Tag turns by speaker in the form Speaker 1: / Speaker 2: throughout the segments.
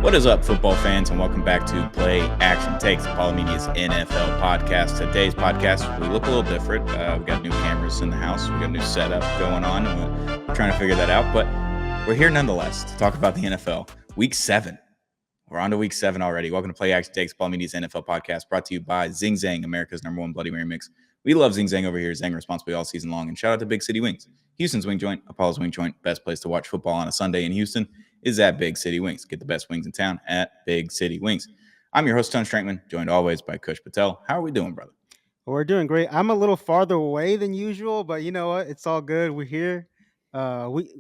Speaker 1: What is up, football fans, and welcome back to Play Action Takes, HOPELY Media's NFL podcast. Today's podcast, we look a little different. We got new cameras in the house. We got a new setup going on, and we're trying to figure that out. But we're here nonetheless to talk about the NFL. Week 7. We're on to Week 7 already. Welcome to Play Action Takes, HOPELY Media's NFL podcast, brought to you by Zing Zang, America's #1 Bloody Mary mix. We love Zing Zang over here. Zang responsibly all season long. And shout out to Big City Wings. Houston's Wing Joint, Apollo's Wing Joint. Best place to watch football on a Sunday in Houston is at Big City Wings. Get the best wings in town at Big City Wings. I'm your host, Tony Strankman, joined always by Kush Patel. How are we doing, brother?
Speaker 2: We're doing great. I'm a little farther away than usual, but you know what? It's all good. We're here.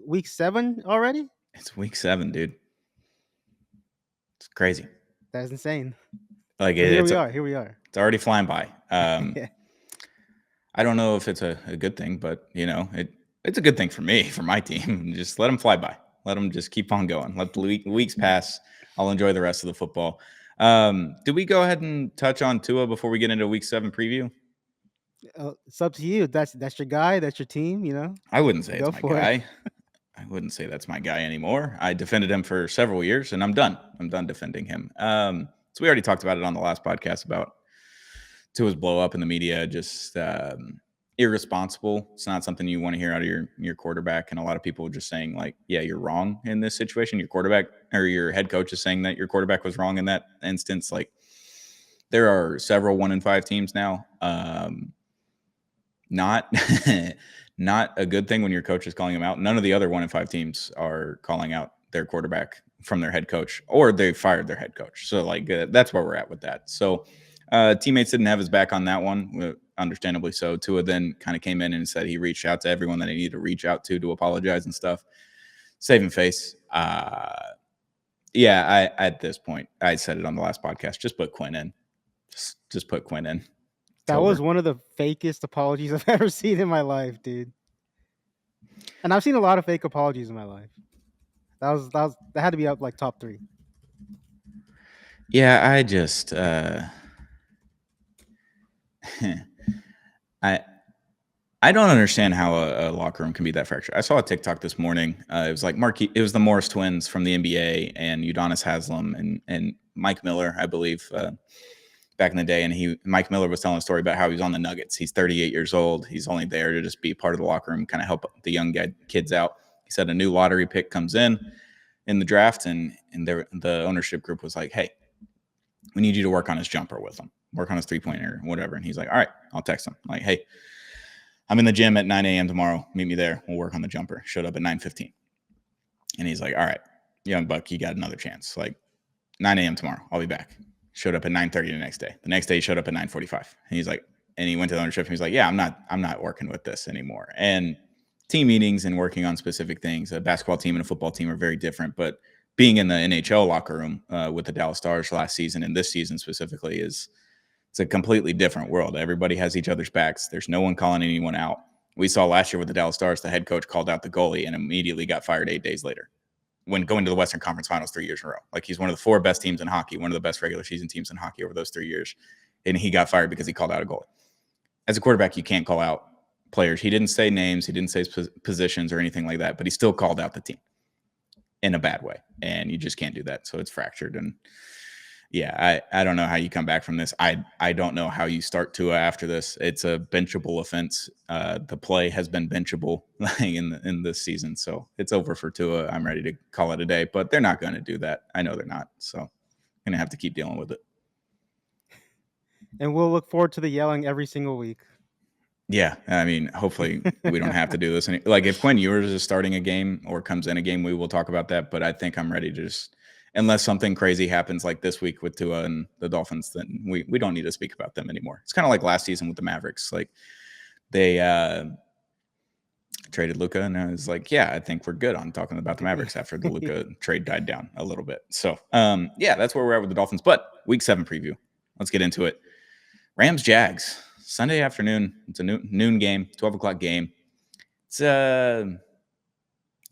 Speaker 2: Week 7 already?
Speaker 1: It's Week 7, dude. It's crazy.
Speaker 2: That's insane.
Speaker 1: Like
Speaker 2: Here we are.
Speaker 1: It's already flying by.
Speaker 2: Yeah.
Speaker 1: I don't know if it's a good thing, but it's a good thing for me, for my team. Just let them fly by. Let them just keep on going. Let the weeks pass. I'll enjoy the rest of the football. Do we go ahead and touch on Tua before we get into Week 7 preview?
Speaker 2: It's up to you. That's your guy. That's your team. You know.
Speaker 1: I wouldn't say
Speaker 2: Go
Speaker 1: it's my
Speaker 2: for it.
Speaker 1: guy. I wouldn't say that's my guy anymore. I defended him for several years, and I'm done. I'm done defending him. So we already talked about it on the last podcast about Tua's blow up in the media, just irresponsible. It's not something you want to hear out of your quarterback. And a lot of people are just saying, like, yeah, you're wrong in this situation. Your quarterback or your head coach is saying that your quarterback was wrong in that instance. Like, there are several 1-5 teams now. Not not a good thing when your coach is calling them out. None of the other 1-5 teams are calling out their quarterback from their head coach, or they fired their head coach. So like that's where we're at with that. So teammates didn't have his back on that one, understandably so. Tua then kind of came in and said he reached out to everyone that he needed to reach out to apologize and stuff. Saving face. Yeah, at this point, I said it on the last podcast. Just put Quinn in. Just put Quinn in.
Speaker 2: That was one of the fakest apologies I've ever seen in my life, dude. And I've seen a lot of fake apologies in my life. That had to be up like top 3.
Speaker 1: Yeah, I just I don't understand how a locker room can be that fractured. I saw a TikTok this morning. It was like it was the Morris twins from the NBA and Udonis Haslem and Mike Miller, I believe, back in the day. And Mike Miller was telling a story about how he's on the Nuggets. He's 38 years old. He's only there to just be part of the locker room, kind of help the young kids out. He said a new lottery pick comes in the draft, and the ownership group was like, hey, we need you to work on his jumper with him, work on his three-pointer, whatever. And he's like, all right, I'll text him. Like, hey, I'm in the gym at 9 a.m. tomorrow. Meet me there. We'll work on the jumper. Showed up at 9:15. And he's like, all right, young buck, you got another chance. Like 9 a.m. tomorrow. I'll be back. Showed up at 9:30 the next day. The next day he showed up at 9:45. And he's like, and he went to the ownership and he's like, yeah, I'm not working with this anymore. And team meetings and working on specific things, a basketball team and a football team are very different. But being in the NHL locker room with the Dallas Stars last season and this season specifically it's a completely different world. Everybody has each other's backs. There's no one calling anyone out. We saw last year with the Dallas Stars, the head coach called out the goalie and immediately got fired 8 days later when going to the Western Conference Finals 3 years in a row. Like, he's one of the 4 best teams in hockey, one of the best regular season teams in hockey over those 3 years. And he got fired because he called out a goalie. As a quarterback, you can't call out players. He didn't say names. He didn't say positions or anything like that, but he still called out the team in a bad way. And you just can't do that. So it's fractured. And yeah, I don't know how you come back from this. I don't know how you start Tua after this. It's a benchable offense. The play has been benchable in this season, so it's over for Tua. I'm ready to call it a day, but they're not going to do that. I know they're not, so I'm going to have to keep dealing with it.
Speaker 2: And we'll look forward to the yelling every single week.
Speaker 1: Yeah, I mean, hopefully we don't have to do this. Like, if Quinn Ewers is starting a game or comes in a game, we will talk about that, but I think I'm ready to just – unless something crazy happens like this week with Tua and the Dolphins, then we don't need to speak about them anymore. It's kind of like last season with the Mavericks. Like, they traded Luka, and I was like, yeah, I think we're good on talking about the Mavericks after the Luka trade died down a little bit. So, yeah, that's where we're at with the Dolphins. But Week 7 preview. Let's get into it. Rams-Jags, Sunday afternoon. It's a noon game, 12 o'clock game. It's an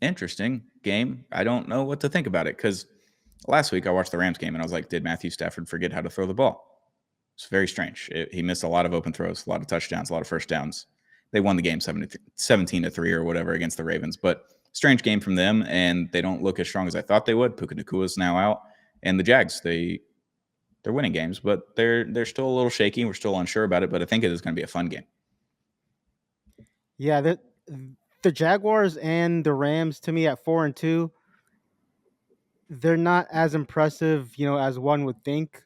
Speaker 1: interesting game. I don't know what to think about it because last week I watched the Rams game and I was like, did Matthew Stafford forget how to throw the ball? It's very strange. He missed a lot of open throws, a lot of touchdowns, a lot of first downs. They won the game 17-3 or whatever against the Ravens, but strange game from them, and they don't look as strong as I thought they would. Puka Nakua's now out, And the Jags, they're winning games, but they're still a little shaky. We're still unsure about it, but I think it is going to be a fun game.
Speaker 2: Yeah, the Jaguars and the Rams to me at 4-2, they're not as impressive, as one would think.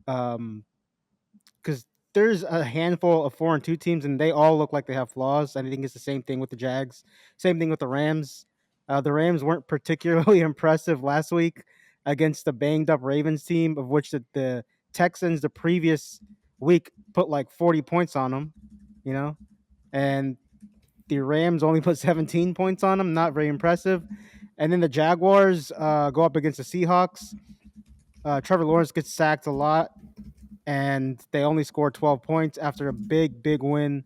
Speaker 2: Because there's a handful of 4-2 teams, and they all look like they have flaws. I think it's the same thing with the Jags, same thing with the Rams. The Rams weren't particularly impressive last week against the banged up Ravens team, of which the Texans the previous week put like 40 points on them, and the Rams only put 17 points on them. Not very impressive. And then the Jaguars go up against the Seahawks. Trevor Lawrence gets sacked a lot, and they only scored 12 points after a big win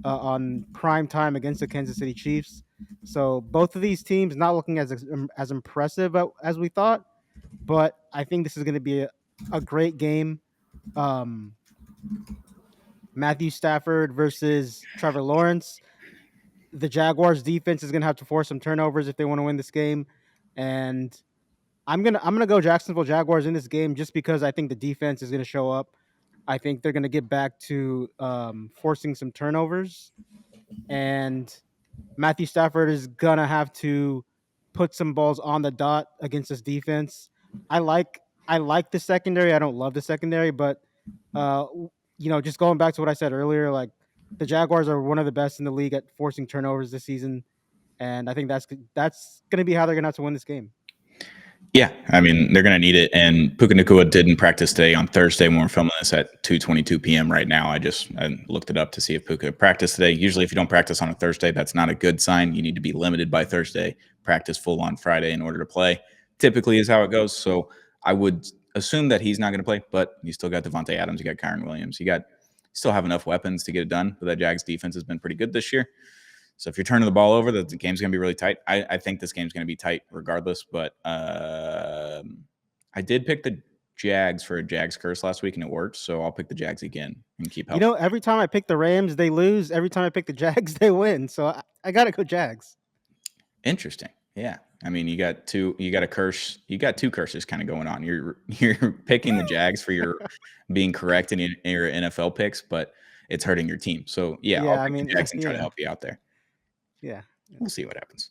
Speaker 2: on prime time against the Kansas City Chiefs. So both of these teams not looking as impressive as we thought, but I think this is going to be a great game. Um, Matthew Stafford versus Trevor Lawrence. The Jaguars defense is going to have to force some turnovers if they want to win this game, and I'm gonna go Jacksonville Jaguars in this game just because I think the defense is going to show up. I think they're going to get back to forcing some turnovers, and Matthew Stafford is gonna have to put some balls on the dot against this defense. I like I like the secondary. I don't love the secondary, but uh, just going back to what I said earlier, like the Jaguars are one of the best in the league at forcing turnovers this season, and I think that's going to be how they're going to have to win this game.
Speaker 1: Yeah, I mean, they're going to need it. And Puka Nacua didn't practice today on Thursday when we're filming this at 2:22 p.m. right now. I looked it up to see if Puka practiced today. Usually, if you don't practice on a Thursday, that's not a good sign. You need to be limited by Thursday, practice full on Friday in order to play. Typically is how it goes. So I would assume that he's not going to play, but you still got Devontae Adams, you got Kyron Williams, you still have enough weapons to get it done. But that Jags defense has been pretty good this year. So if you're turning the ball over, the game's going to be really tight. I think this game's going to be tight regardless. But I did pick the Jags for a Jags curse last week, and it worked. So I'll pick the Jags again and keep helping.
Speaker 2: Every time I pick the Rams, they lose. Every time I pick the Jags, they win. So I got to go Jags.
Speaker 1: Interesting. Yeah. I mean, you got two curses kind of going on. You're picking the Jags for your being correct in your NFL picks, but it's hurting your team. So yeah, I'll pick the Jags and try to help you out there.
Speaker 2: Yeah.
Speaker 1: We'll see what happens.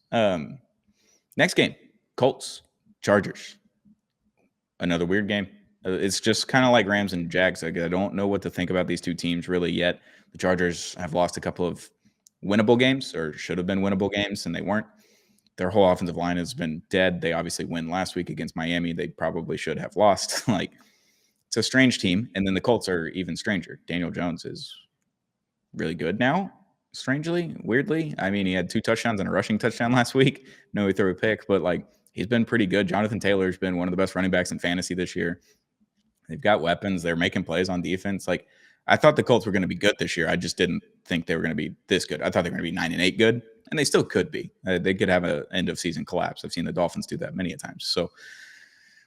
Speaker 1: Next game, Colts, Chargers. Another weird game. It's just kind of like Rams and Jags. I don't know what to think about these two teams really yet. The Chargers have lost a couple of winnable games, or should have been winnable games, and they weren't. Their whole offensive line has been dead. They obviously win last week against Miami. They probably should have lost. It's a strange team. And then the Colts are even stranger. Daniel Jones is really good now. Strangely, weirdly. I mean, he had 2 touchdowns and a rushing touchdown last week. No, he threw a pick, but he's been pretty good. Jonathan Taylor's been one of the best running backs in fantasy this year. They've got weapons. They're making plays on defense. I thought the Colts were going to be good this year. I just didn't think they were going to be this good. I thought they were going to be 9-8 good, and they still could be. They could have an end of season collapse. I've seen the Dolphins do that many a times. So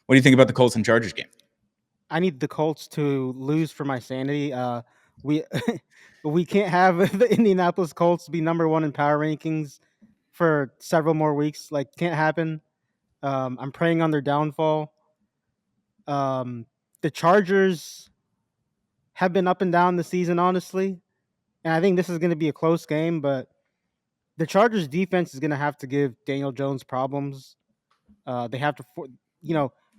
Speaker 1: what do you think about the Colts and Chargers game?
Speaker 2: I need the Colts to lose for my sanity. We we can't have the Indianapolis Colts be number 1 in power rankings for several more weeks. Can't happen. I'm praying on their downfall. The Chargers have been up and down the season, honestly, and I think this is going to be a close game. But the Chargers defense is going to have to give Daniel Jones problems. They have to,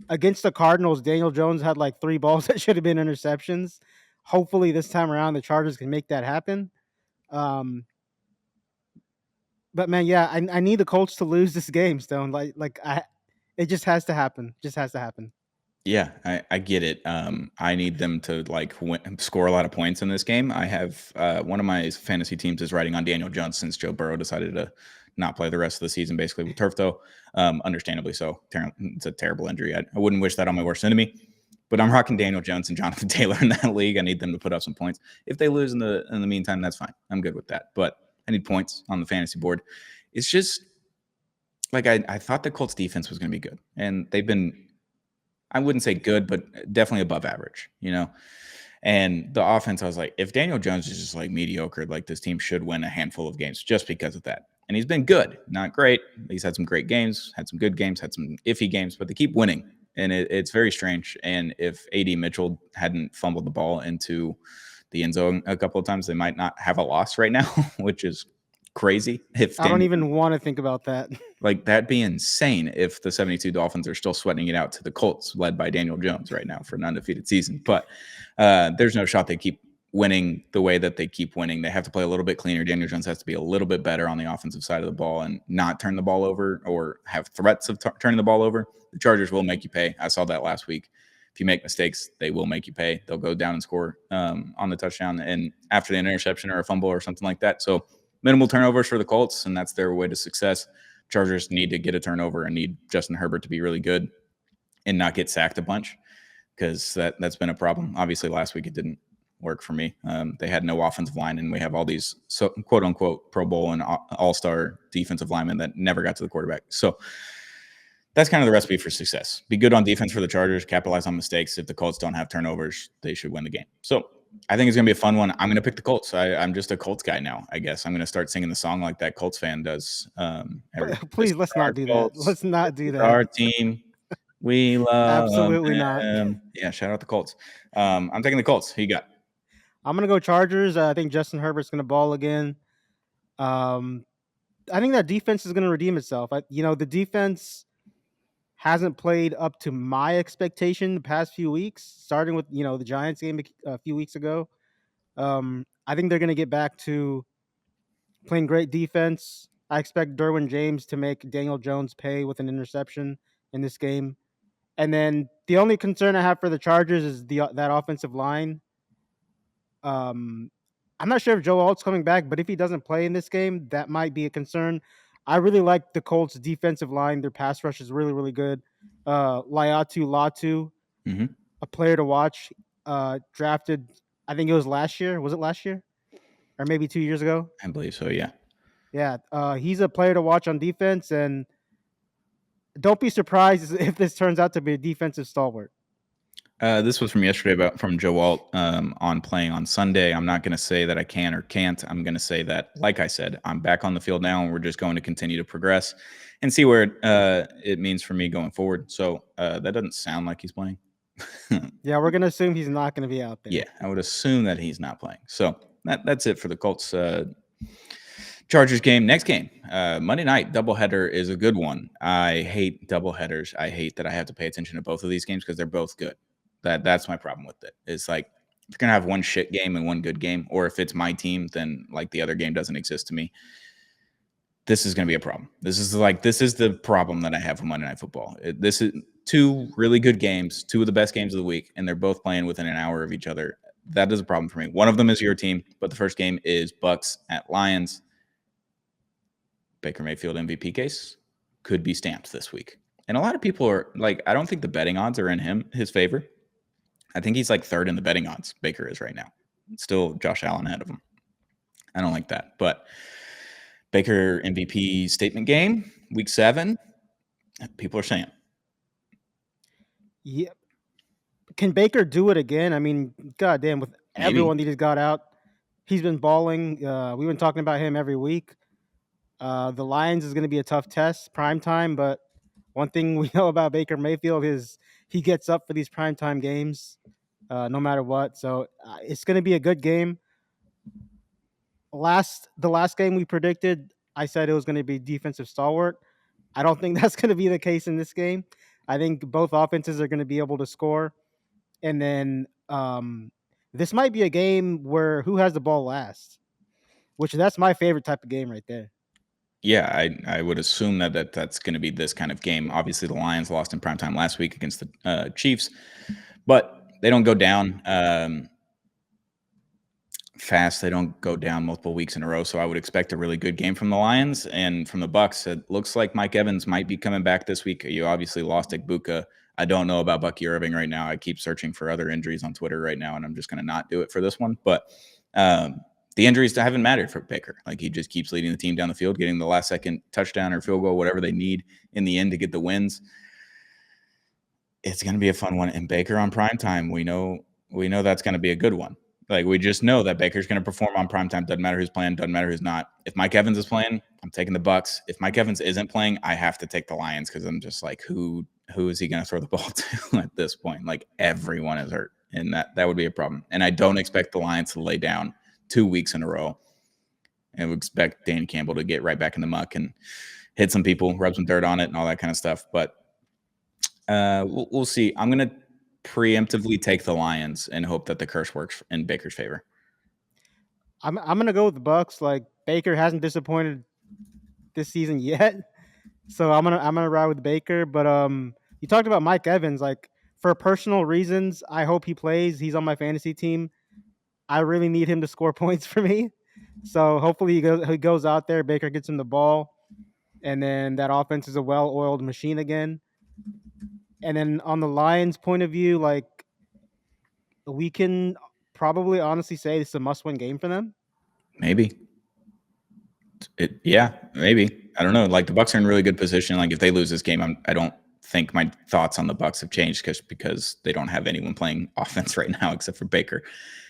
Speaker 2: against the Cardinals, Daniel Jones had 3 balls that should have been interceptions. Hopefully, this time around, the Chargers can make that happen. But man, yeah, I need the Colts to lose this game, Stone. It just has to happen. Just has to happen.
Speaker 1: Yeah, I get it. I need them to score a lot of points in this game. I have one of my fantasy teams is riding on Daniel Jones since Joe Burrow decided to not play the rest of the season, basically with turf toe. Understandably so. It's a terrible injury. I wouldn't wish that on my worst enemy. But I'm rocking Daniel Jones and Jonathan Taylor in that league. I need them to put up some points. If they lose in the meantime, that's fine. I'm good with that. But I need points on the fantasy board. It's just I thought the Colts defense was going to be good, and they've been. I wouldn't say good, but definitely above average, And the offense, I was like, if Daniel Jones is just mediocre, this team should win a handful of games just because of that. And he's been good, not great. He's had some great games, had some good games, had some iffy games, but they keep winning. and it's very strange. And if AD Mitchell hadn't fumbled the ball into the end zone a couple of times, they might not have a loss right now, which is crazy. If
Speaker 2: I don't
Speaker 1: Daniel,
Speaker 2: even want to think about that.
Speaker 1: like, that'd be insane if the 72 Dolphins are still sweating it out to the Colts, led by Daniel Jones right now for an undefeated season. But there's no shot they keep winning the way that they keep winning. They have to play a little bit cleaner. Daniel Jones has to be a little bit better on the offensive side of the ball and not turn the ball over or have threats of turning the ball over. The Chargers will make you pay. I saw that last week. If you make mistakes, they will make you pay. They'll go down and score on the touchdown and after the interception or a fumble or something like that. So minimal turnovers for the Colts, and that's their way to success. Chargers need to get a turnover and need Justin Herbert to be really good and not get sacked a bunch, because that's been a problem. Obviously, last week it didn't work for me. They had no offensive line, and we have all these quote unquote Pro Bowl and all-star defensive linemen that never got to the quarterback. So that's kind of the recipe for success. Be good on defense for the Chargers, capitalize on mistakes. If the Colts don't have turnovers, they should win the game. So I think it's going to be a fun one. I'm going to pick the Colts. I'm just a Colts guy now, I guess. I'm going to start singing the song like that Colts fan does.
Speaker 2: Please, let's not do that. Let's not do that.
Speaker 1: Our team. We love
Speaker 2: Absolutely not.
Speaker 1: them. Yeah, shout out the Colts. I'm taking the Colts. Who you got?
Speaker 2: I'm gonna go Chargers. I think Justin Herbert's gonna ball again. I think that defense is gonna redeem itself. The defense hasn't played up to my expectation the past few weeks, starting with the Giants game a few weeks ago. I think they're gonna get back to playing great defense. I expect Derwin James to make Daniel Jones pay with an interception in this game. And then the only concern I have for the Chargers is that offensive line. I'm not sure if Joe Alt's coming back, but if he doesn't play in this game, that might be a concern. I really like the Colts' defensive line. Their pass rush is really, really good. Laiatu Latu, a player to watch. Drafted, I think it was last year. Was it last year? Or maybe 2 years ago?
Speaker 1: I believe so, yeah.
Speaker 2: Yeah, he's a player to watch on defense, and don't be surprised if this turns out to be a defensive stalwart.
Speaker 1: This was from yesterday from Joe Alt on playing on Sunday. I'm not going to say that I can or can't. I'm going to say that, like I said, I'm back on the field now, and we're just going to continue to progress and see where it means for me going forward. So that doesn't sound like he's playing.
Speaker 2: Yeah, we're going to assume he's not going to be out there.
Speaker 1: Yeah, I would assume that he's not playing. So that's it for the Colts Chargers game. Next game, Monday night doubleheader is a good one. I hate doubleheaders. I hate that I have to pay attention to both of these games because they're both good. That's my problem with it. It's like, if you're gonna have one shit game and one good game, or if it's my team, then like the other game doesn't exist to me. This is gonna be a problem. This is the problem that I have with Monday Night Football. This is two really good games, two of the best games of the week, and they're both playing within an hour of each other. That is a problem for me. One of them is your team, but the first game is Bucks at Lions. Baker Mayfield MVP case could be stamped this week. And a lot of people are like, I don't think the betting odds are in his favor. I think he's like third in the betting odds. Baker is right now. Still Josh Allen ahead of him. I don't like that. But Baker MVP statement game, week 7. People are saying.
Speaker 2: Yeah. Can Baker do it again? I mean, goddamn, with everyone that just got out, he's been balling. We've been talking about him every week. The Lions is going to be a tough test, prime time, but one thing we know about Baker Mayfield is he gets up for these primetime games, no matter what. So it's going to be a good game. The last game we predicted, I said it was going to be defensive stalwart. I don't think that's going to be the case in this game. I think both offenses are going to be able to score, and then this might be a game where who has the ball last, which that's my favorite type of game right there.
Speaker 1: Yeah, I would assume that's going to be this kind of game. Obviously, the Lions lost in primetime last week against the Chiefs, but they don't go down fast. They don't go down multiple weeks in a row. So I would expect a really good game from the Lions. And from the Bucks, it looks like Mike Evans might be coming back this week. You obviously lost Igbuka. I don't know about Bucky Irving right now. I keep searching for other injuries on Twitter right now, and I'm just going to not do it for this one. But the injuries haven't mattered for Baker. Like, he just keeps leading the team down the field, getting the last second touchdown or field goal, whatever they need in the end to get the wins. It's going to be a fun one. And Baker on primetime, we know that's going to be a good one. Like, we just know that Baker's going to perform on primetime. Doesn't matter who's playing. Doesn't matter who's not. If Mike Evans is playing, I'm taking the Bucks. If Mike Evans isn't playing, I have to take the Lions because I'm just like, who is he going to throw the ball to at this point? Like, everyone is hurt, and that would be a problem. And I don't expect the Lions to lay down 2 weeks in a row. And we expect Danny Campbell to get right back in the muck and hit some people, rub some dirt on it, and all that kind of stuff. But we'll see. I'm going to preemptively take the Lions and hope that the curse works in Baker's favor.
Speaker 2: I'm gonna go with the Bucks. Like Baker hasn't disappointed this season yet, so I'm gonna ride with Baker. But you talked about Mike Evans. Like for personal reasons, I hope he plays. He's on my fantasy team. I really need him to score points for me. So hopefully he goes out there. Baker gets him the ball, and then that offense is a well-oiled machine again. And then on the Lions' point of view, like we can probably honestly say it's a must-win game for them.
Speaker 1: Maybe. Maybe. I don't know. Like the Bucks are in really good position. Like if they lose this game, I don't think my thoughts on the Bucks have changed because they don't have anyone playing offense right now except for Baker.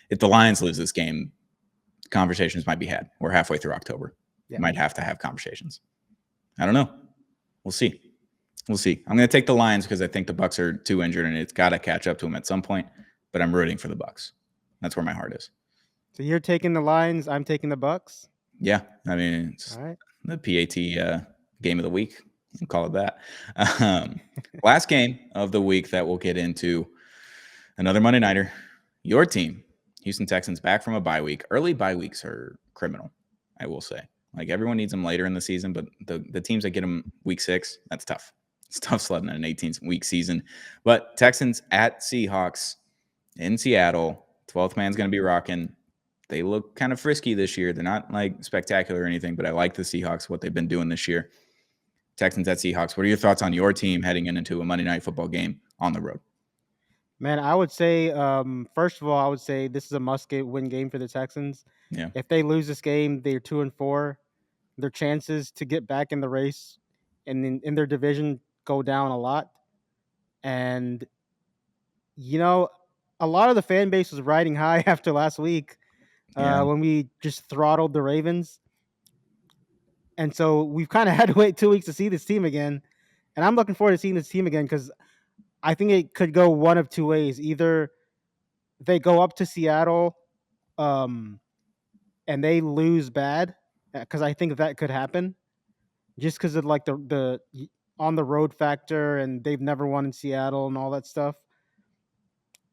Speaker 1: If the Lions lose this game, conversations might be had. We're halfway through October. Yeah. Might have to have conversations. I don't know. We'll see. We'll see. I'm going to take the Lions because I think the Bucks are too injured and it's got to catch up to them at some point. But I'm rooting for the Bucks. That's where my heart is.
Speaker 2: So you're taking the Lions. I'm taking the Bucks.
Speaker 1: Yeah, I mean, it's all right. The PAT game of the week. We'll call it that. Last game of the week that we'll get into, another Monday nighter. Your team, Houston Texans, back from a bye week. Early bye weeks are criminal, I will say. Like everyone needs them later in the season, but the teams that get them week 6, that's tough. It's tough sledding in an 18-week season. But Texans at Seahawks in Seattle. 12th man's going to be rocking. They look kind of frisky this year. They're not like spectacular or anything, but I like the Seahawks, what they've been doing this year. Texans at Seahawks. What are your thoughts on your team heading into a Monday Night Football game on the road?
Speaker 2: Man, I would say, first of all, I would say this is a must-win game for the Texans.
Speaker 1: Yeah.
Speaker 2: If they lose this game, they're 2-4. Their chances to get back in the race and in their division go down a lot. And, you know, a lot of the fan base was riding high after last week when we just throttled the Ravens. And so we've kind of had to wait 2 weeks to see this team again. And I'm looking forward to seeing this team again because I think it could go one of two ways. Either they go up to Seattle and they lose bad, because I think that could happen just because of like the on the road factor and they've never won in Seattle and all that stuff.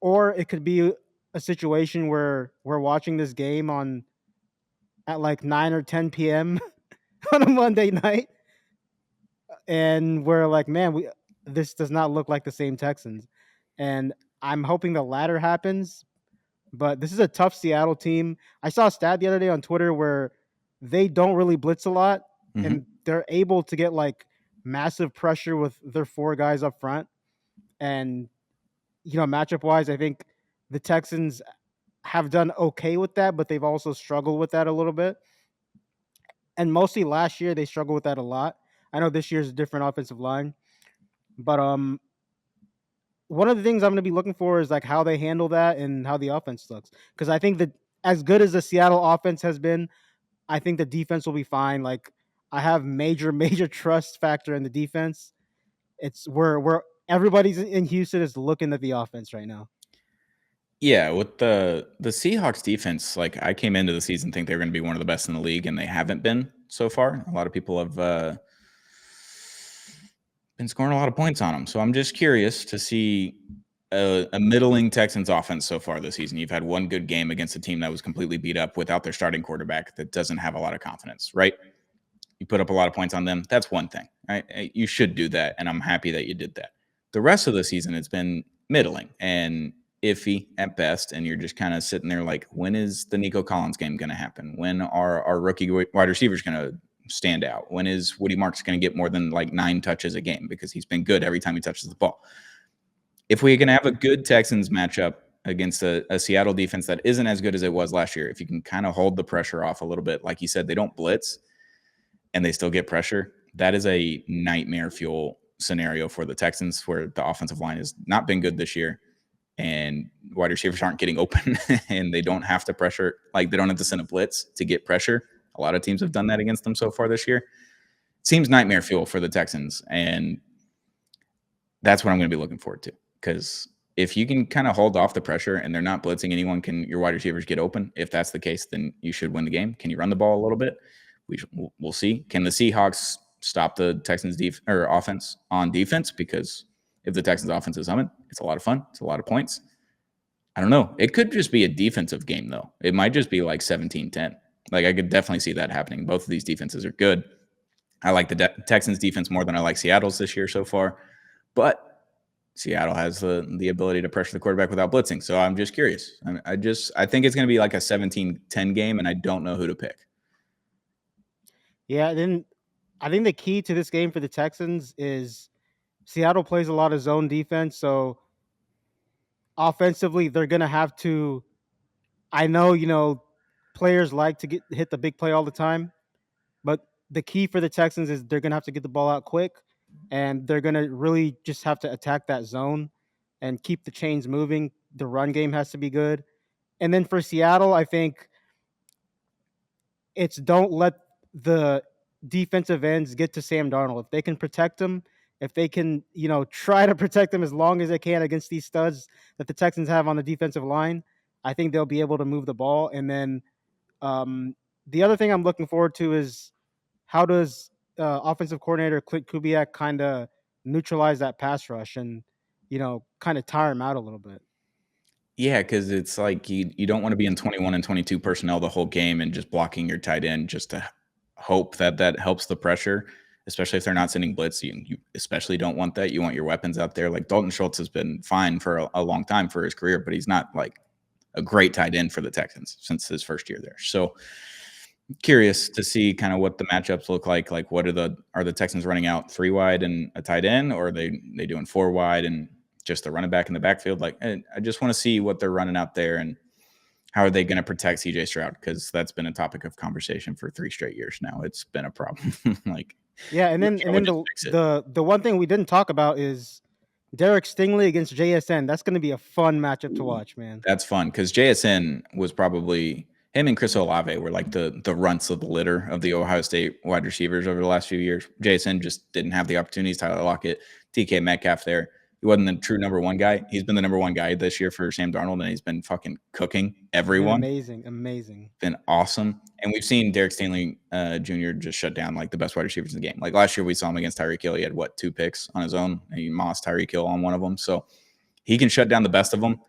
Speaker 2: Or it could be a situation where we're watching this game at like 9 or 10 p.m. on a Monday night and we're like, man, this does not look like the same Texans. And I'm hoping the latter happens, but this is a tough Seattle team. I saw a stat the other day on Twitter where they don't really blitz a lot and they're able to get like massive pressure with their 4 guys up front. And, you know, matchup wise, I think the Texans have done okay with that, but they've also struggled with that a little bit. And mostly last year, they struggled with that a lot. I know this year's a different offensive line, but one of the things I'm going to be looking for is like how they handle that and how the offense looks. Because I think that as good as the Seattle offense has been, I think the defense will be fine. Like I have major trust factor in the defense. It's where everybody's in Houston is looking at the offense right now.
Speaker 1: Yeah, with the Seahawks defense, like I came into the season think they were going to be one of the best in the league, and they haven't been so far. A lot of people have been scoring a lot of points on them. So I'm just curious to see a middling Texans offense so far this season. You've had one good game against a team that was completely beat up without their starting quarterback that doesn't have a lot of confidence, right? You put up a lot of points on them. That's one thing, right? You should do that, and I'm happy that you did that. The rest of the season, it's been middling and iffy at best, and you're just kind of sitting there like, when is the Nico Collins game going to happen? When are our rookie wide receivers going to stand out? When is Woody Marks going to get more than like 9 touches a game because he's been good every time he touches the ball? If we can have a good Texans matchup against a Seattle defense that isn't as good as it was last year, if you can kind of hold the pressure off a little bit, like you said, they don't blitz and they still get pressure, that is a nightmare fuel scenario for the Texans where the offensive line has not been good this year. And wide receivers aren't getting open and they don't have to pressure, like they don't have to send a blitz to get pressure. A lot of teams have done that against them so far this year. It seems nightmare fuel for the Texans, and that's what I'm going to be looking forward to, because if you can kind of hold off the pressure and they're not blitzing anyone, can your wide receivers get open? If that's the case, then you should win the game. Can you run the ball a little bit? We'll see. Can the Seahawks stop the Texans offense on defense? Because if the Texans offense is humming, it's a lot of fun. It's a lot of points. I don't know. It could just be a defensive game, though. It might just be like 17-10. Like, I could definitely see that happening. Both of these defenses are good. I like the Texans defense more than I like Seattle's this year so far. But Seattle has the ability to pressure the quarterback without blitzing. So I'm just curious. I think it's going to be like a 17-10 game, and I don't know who to pick.
Speaker 2: Yeah, then I think the key to this game for the Texans is Seattle plays a lot of zone defense, so offensively they're gonna have to. I know players like to hit the big play all the time, but the key for the Texans is they're gonna have to get the ball out quick, and they're gonna really just have to attack that zone and keep the chains moving. The run game has to be good, and then for Seattle, I think it's don't let the defensive ends get to Sam Darnold. If they can protect him, if they can, try to protect him as long as they can against these studs that the Texans have on the defensive line, I think they'll be able to move the ball. And then the other thing I'm looking forward to is how does offensive coordinator Clint Kubiak kind of neutralize that pass rush and, kind of tire him out a little bit.
Speaker 1: Yeah, because it's like you don't want to be in 21 and 22 personnel the whole game and just blocking your tight end just to hope that helps the pressure, especially if they're not sending blitz. You especially don't want that. You want your weapons out there. Like Dalton Schultz has been fine for a long time for his career, but he's not like a great tight end for the Texans since his first year there. So curious to see kind of what the matchups look like. Like, what are the Texans running out 3 wide and a tight end, or are they doing 4 wide and just a running back in the backfield? Like, I just want to see what they're running out there and how are they going to protect CJ Stroud, because that's been a topic of conversation for 3 straight years now. It's been a problem. Like,
Speaker 2: Yeah, and then the one thing we didn't talk about is Derek Stingley against JSN. That's going to be a fun matchup to watch, man.
Speaker 1: That's fun, because JSN was probably him and Chris Olave were like the runts of the litter of the Ohio State wide receivers over the last few years. JSN just didn't have the opportunities. Tyler Lockett, DK Metcalf there. He wasn't the true number one guy. He's been the number one guy this year for Sam Darnold, and he's been fucking cooking everyone.
Speaker 2: Amazing.
Speaker 1: Been awesome. And we've seen Derek Stingley Jr. just shut down like the best wide receivers in the game. Like last year, we saw him against Tyreek Hill. He had 2 picks on his own, and he mossed Tyreek Hill on one of them. So he can shut down the best of them.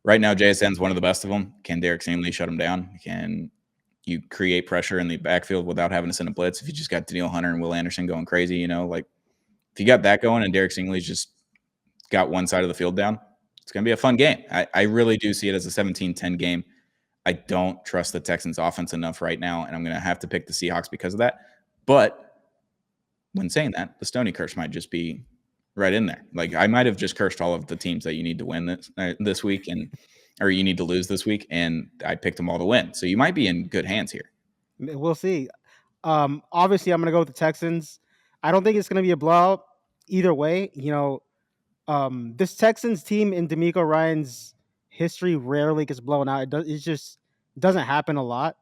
Speaker 1: Right now, JSN's one of the best of them. Can Derek Stingley shut him down? Can you create pressure in the backfield without having to send a blitz? If you just got Danielle Hunter and Will Anderson going crazy, like if you got that going and Derek Stingley's just got one side of the field down, it's going to be a fun game. I really do see it as a 17-10 game. I don't trust the Texans offense enough right now, and I'm going to have to pick the Seahawks because of that. But when saying that, the Stoney curse might just be right in there. Like I might have just cursed all of the teams that you need to win this week, or you need to lose this week, and I picked them all to win. So you might be in good hands here.
Speaker 2: We'll see. Obviously, I'm going to go with the Texans. I don't think it's going to be a blowout either way. This Texans team in D'Amico Ryan's history rarely gets blown out. It just doesn't happen a lot.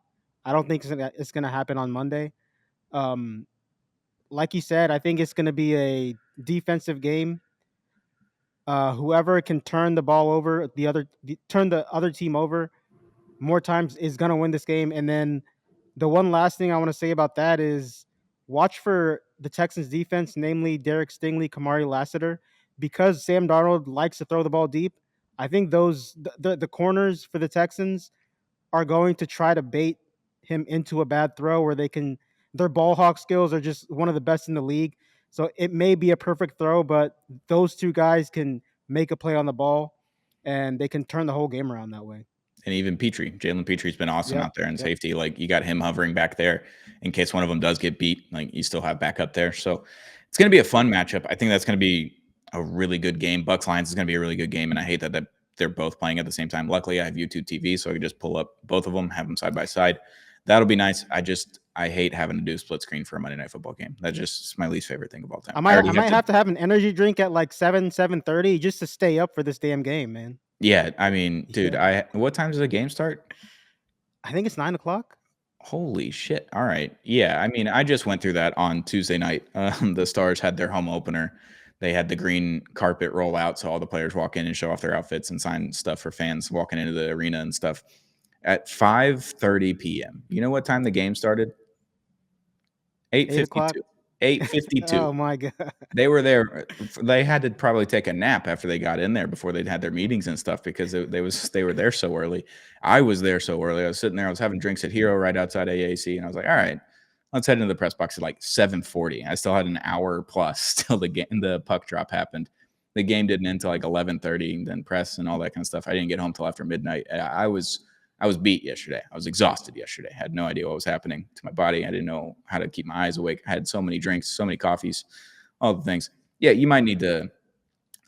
Speaker 2: I don't think it's going to happen on Monday. Like you said, I think it's going to be a defensive game. Whoever can turn the ball over, turn the other team over more times is going to win this game. And then the one last thing I want to say about that is watch for the Texans defense, namely Derek Stingley, Kamari Lassiter, because Sam Darnold likes to throw the ball deep. I think the corners for the Texans are going to try to bait him into a bad throw where their ball hawk skills are just one of the best in the league. So it may be a perfect throw, but those 2 guys can make a play on the ball and they can turn the whole game around that way.
Speaker 1: And even Jalen Petry's been awesome out there in safety. Like you got him hovering back there in case one of them does get beat. Like you still have backup there. So it's going to be a fun matchup. I think that's going to be a really good game. Bucks Lions is going to be a really good game. And I hate that they're both playing at the same time. Luckily, I have YouTube TV, so I can just pull up both of them, have them side by side. That'll be nice. I hate having to do split screen for a Monday Night Football game. That's just my least favorite thing of all time.
Speaker 2: I might have to have an energy drink at like 7:30 just to stay up for this damn game, man.
Speaker 1: Yeah, I mean, dude,
Speaker 2: Yeah.
Speaker 1: what time does the game start?
Speaker 2: I think it's 9 o'clock.
Speaker 1: Holy shit. All right. Yeah, I mean, I just went through that on Tuesday night. The Stars had their home opener. They had the green carpet roll out, so all the players walk in and show off their outfits and sign stuff for fans walking into the arena and stuff at 5:30 PM. You know what time the game started?
Speaker 2: 8 o'clock.
Speaker 1: 8:52. 8:52.
Speaker 2: Oh my god.
Speaker 1: They were there. They had to probably take a nap after they got in there before they'd had their meetings and stuff because they were there so early. I was there so early. I was sitting there. I was having drinks at Hero right outside AAC, and I was like, "All right, let's head into the press box at like 7:40." I still had an hour plus till the puck drop happened. The game didn't end until like 11:30. Then press and all that kind of stuff. I didn't get home till after midnight. I was beat yesterday. I was exhausted yesterday. I had no idea what was happening to my body. I didn't know how to keep my eyes awake. I had so many drinks, so many coffees, all the things. Yeah, you might need to.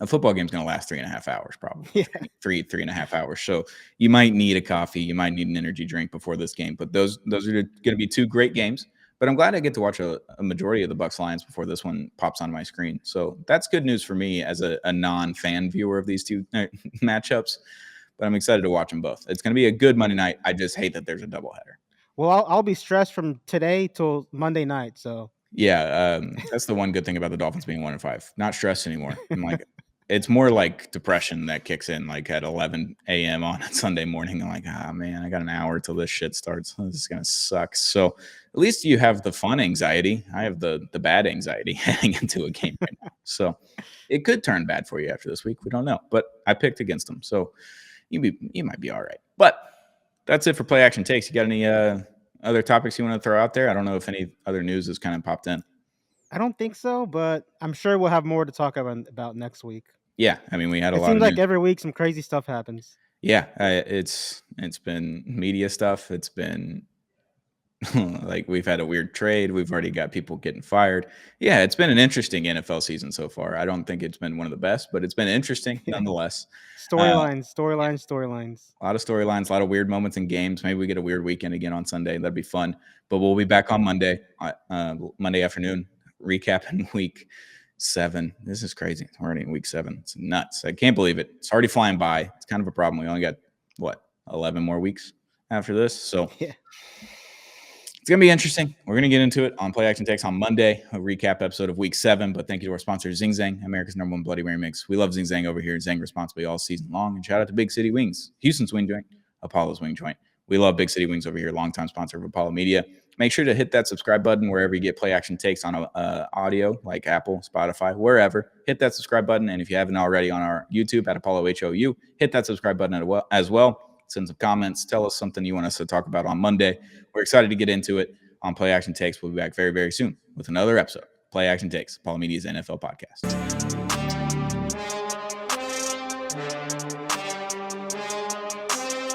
Speaker 1: A football game's going to last 3.5 hours, probably
Speaker 2: Yeah.
Speaker 1: three and a half hours. So you might need a coffee. You might need an energy drink before this game. But those are going to be two great games. But I'm glad I get to watch a majority of the Bucks Lions before this one pops on my screen. So that's good news for me as a non-fan viewer of these two matchups. But I'm excited to watch them both. It's going to be a good Monday night. I just hate that there's a doubleheader.
Speaker 2: Well, I'll be stressed from today till Monday night. So
Speaker 1: Yeah, that's the one good thing about the Dolphins being 1-5. Not stressed anymore. I'm like, it's more like depression that kicks in like at 11 a.m. on a Sunday morning. I'm like, ah, man, I got an hour till this shit starts. This is gonna suck. So at least you have the fun anxiety. I have the bad anxiety heading into a game right now. So it could turn bad for you after this week. We don't know, but I picked against them, so you might be all right. But that's it for play action takes. You got any other topics you want to throw out there? I don't know if any other news has kind of popped in.
Speaker 2: I don't think so, but I'm sure we'll have more to talk about next week.
Speaker 1: Yeah, I mean, we had a
Speaker 2: It
Speaker 1: lot
Speaker 2: seems
Speaker 1: of
Speaker 2: like
Speaker 1: news.
Speaker 2: every week some crazy stuff happens.
Speaker 1: Yeah, it's been media stuff. It's been like we've had a weird trade. We've already got people getting fired. Yeah, it's been an interesting NFL season so far. I don't think it's been one of the best, but it's been interesting
Speaker 2: Yeah.
Speaker 1: nonetheless.
Speaker 2: Storylines.
Speaker 1: A lot of storylines, a lot of weird moments in games. Maybe we get a weird weekend again on Sunday. That'd be fun. But we'll be back on Monday, Monday afternoon, recapping week 7. This is crazy. We're already in week 7. It's nuts. I can't believe it. It's already flying by. It's kind of a problem. We only got, 11 more weeks after this. So
Speaker 2: Yeah.
Speaker 1: it's going to be interesting. We're going to get into it on Play Action Takes on Monday, a recap episode of week 7. But thank you to our sponsor, Zing Zang, America's #1 Bloody Mary mix. We love Zing Zang over here. Zang responsibly all season long. And shout out to Big City Wings, Houston's wing joint, Apollo's wing joint. We love Big City Wings over here, longtime sponsor of Apollo Media. Make sure to hit that subscribe button wherever you get Play Action Takes on audio, like Apple, Spotify, wherever. Hit that subscribe button. And if you haven't already on our YouTube at Apollo HOU, hit that subscribe button as well. Send some comments. Tell us something you want us to talk about on Monday. We're excited to get into it on Play Action Takes. We'll be back very, very soon with another episode. Play Action Takes, Apollo Media's NFL podcast.